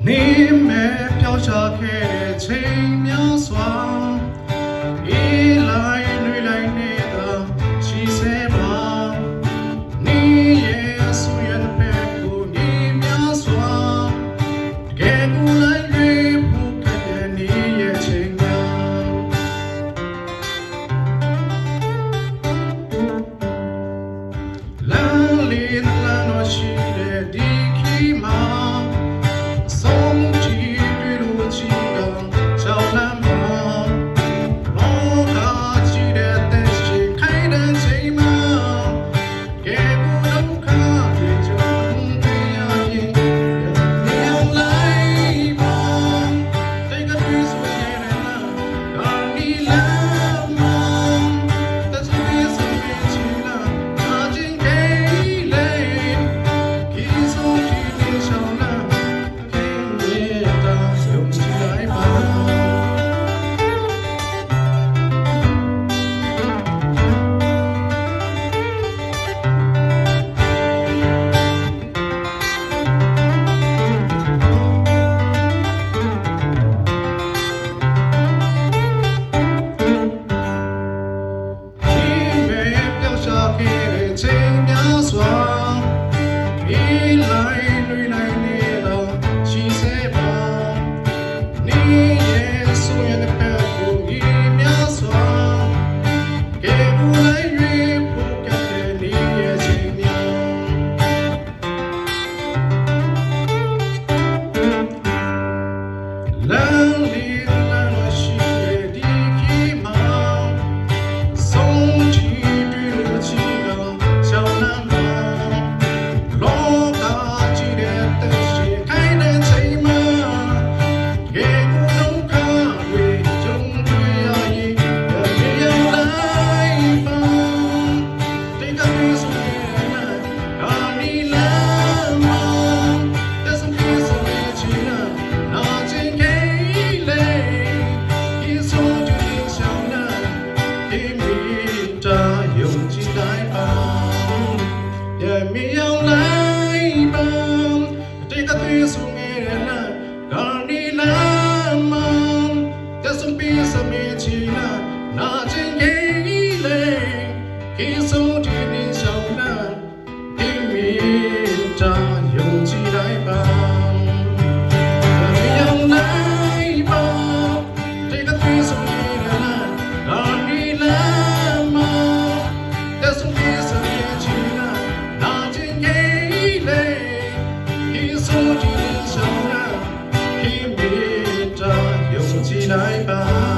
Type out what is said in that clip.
နေမဲ့ပျောက်ချခဲ့တဲ့ချိန်များစွာအေးလိုက်နှွေးလိုက်နေတာရှိစေပါနေရဲ့ဆူရတဲ့ဘက်ကိုနေများစွာတကယ်ကိုလိုက်ရဖို့ကတဲ့နေရဲ့ချိန်များလမ်းလေးလမ်းတော့ရှိတဲ့ဒီခီမှာ来吧。